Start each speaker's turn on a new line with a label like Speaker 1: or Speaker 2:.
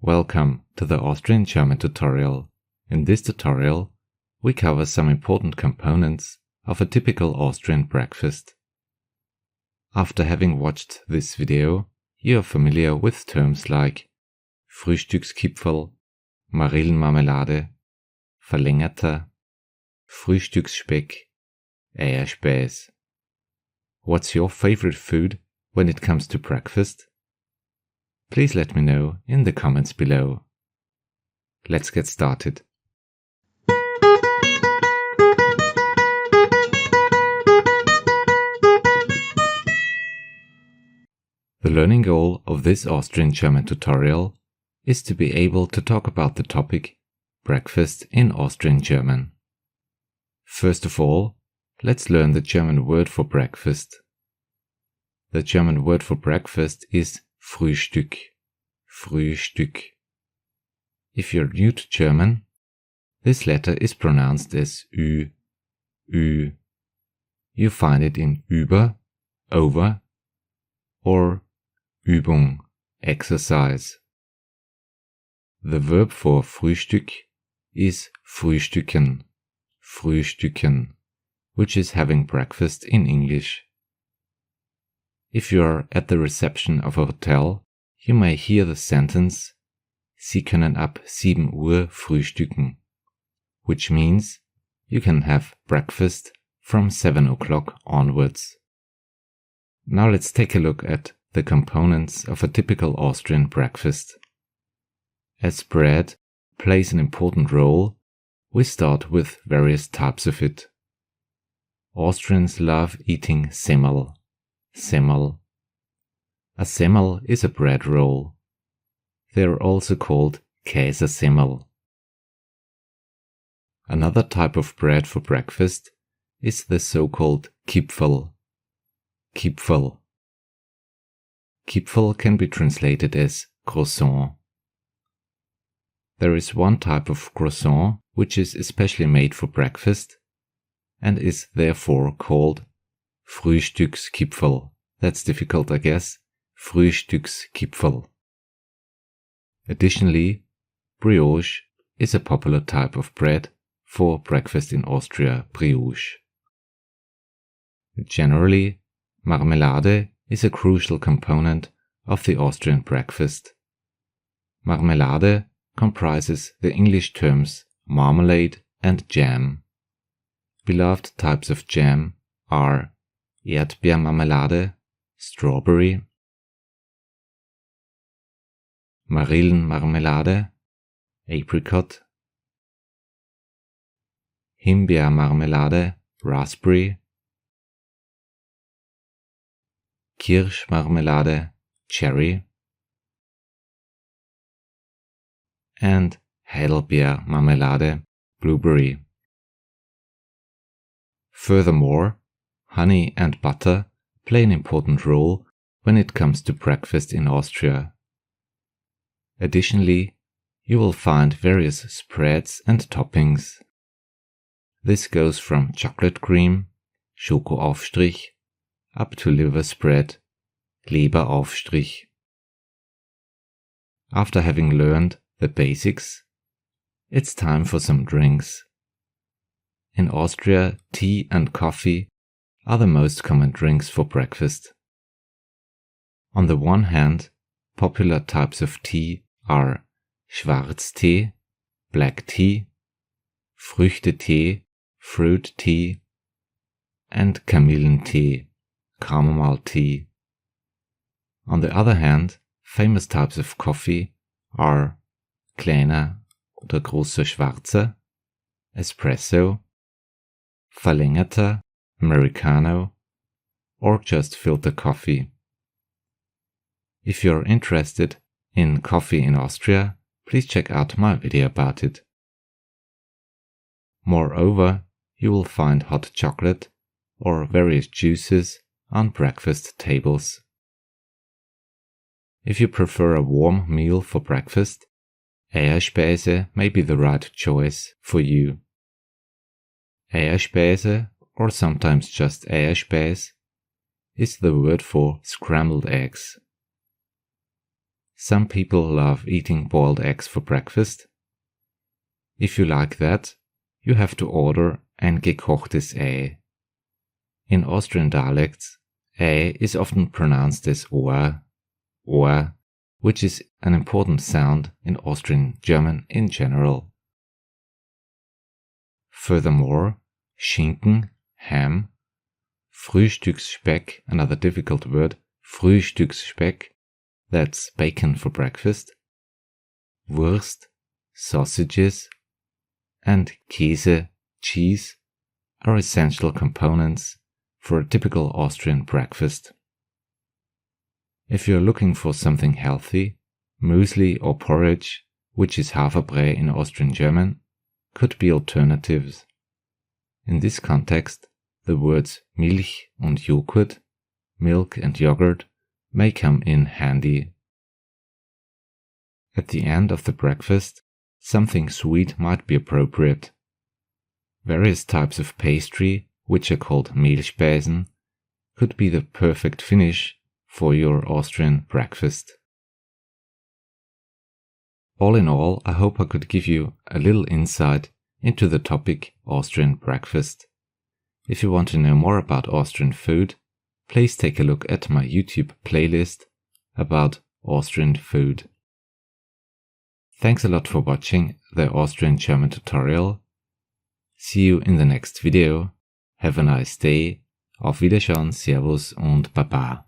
Speaker 1: Welcome to the Austrian German tutorial. In this tutorial, we cover some important components of a typical Austrian breakfast. After having watched this video, you are familiar with terms like Frühstückskipferl, Marillenmarmelade, Verlängerter, Frühstücksspeck, Eierspeis. What's your favorite food when it comes to breakfast? Please let me know in the comments below. Let's get started. The learning goal of this Austrian German tutorial is to be able to talk about the topic breakfast in Austrian German. First of all, let's learn the German word for breakfast. The German word for breakfast is Frühstück. Frühstück. If you're new to German, this letter is pronounced as Ü. Ü. You find it in über, over, or Übung, exercise. The verb for Frühstück is frühstücken, frühstücken, which is having breakfast in English. If you are at the reception of a hotel, you may hear the sentence Sie können ab 7 Uhr frühstücken, which means you can have breakfast from 7 o'clock onwards. Now let's take a look at the components of a typical Austrian breakfast. As bread plays an important role, we start with various types of it. Austrians love eating Semmel. Semmel. A Semmel is a bread roll. They are also called Käsesemmel. Another type of bread for breakfast is the so-called Kipferl. Kipferl. Kipferl can be translated as croissant. There is one type of croissant which is especially made for breakfast and is therefore called Frühstückskipferl. That's difficult, I guess. Frühstückskipferl. Additionally, brioche is a popular type of bread for breakfast in Austria, brioche. Generally, marmelade is a crucial component of the Austrian breakfast. Marmelade comprises the English terms marmalade and jam. Beloved types of jam are Erdbeermarmelade, strawberry, Marillenmarmelade, apricot, Himbeermarmelade, raspberry, Kirschmarmelade, cherry, and Heidelbeermarmelade, blueberry. Furthermore, honey and butter play an important role when it comes to breakfast in Austria. Additionally, you will find various spreads and toppings. This goes from chocolate cream, Schokoaufstrich, up to liver spread, Leberaufstrich. After having learned the basics, it's time for some drinks. In Austria, tea and coffee are the most common drinks for breakfast. On the one hand, popular types of tea are Schwarztee, black tea, Früchtetee, fruit tea, and Kamillentee, chamomile tea. On the other hand, famous types of coffee are kleiner oder großer Schwarzer, espresso, Verlängerter, Americano, or just filter coffee. If you're interested in coffee in Austria, please check out my video about it. Moreover, you will find hot chocolate or various juices on breakfast tables. If you prefer a warm meal for breakfast, Eierspeise may be the right choice for you. Eierspeise, or sometimes just Eierspeis, is the word for scrambled eggs. Some people love eating boiled eggs for breakfast. If you like that, you have to order ein gekochtes Ei. In Austrian dialects, Ei is often pronounced as or, which is an important sound in Austrian German in general. Furthermore, Schinken, ham, Frühstücksspeck, another difficult word, Frühstücksspeck, that's bacon for breakfast, Wurst, sausages, and Käse, cheese, are essential components for a typical Austrian breakfast. If you're looking for something healthy, muesli or porridge, which is Haferbrei in Austrian German, could be alternatives. In this context, the words Milch und Joghurt, milk and yogurt, may come in handy. At the end of the breakfast, something sweet might be appropriate. Various types of pastry, which are called Mehlspeisen, could be the perfect finish for your Austrian breakfast. All in all, I hope I could give you a little insight into the topic Austrian breakfast. If you want to know more about Austrian food, please take a look at my YouTube playlist about Austrian food. Thanks a lot for watching the Austrian German tutorial. See you in the next video. Have a nice day. Auf Wiederschauen, Servus und Baba.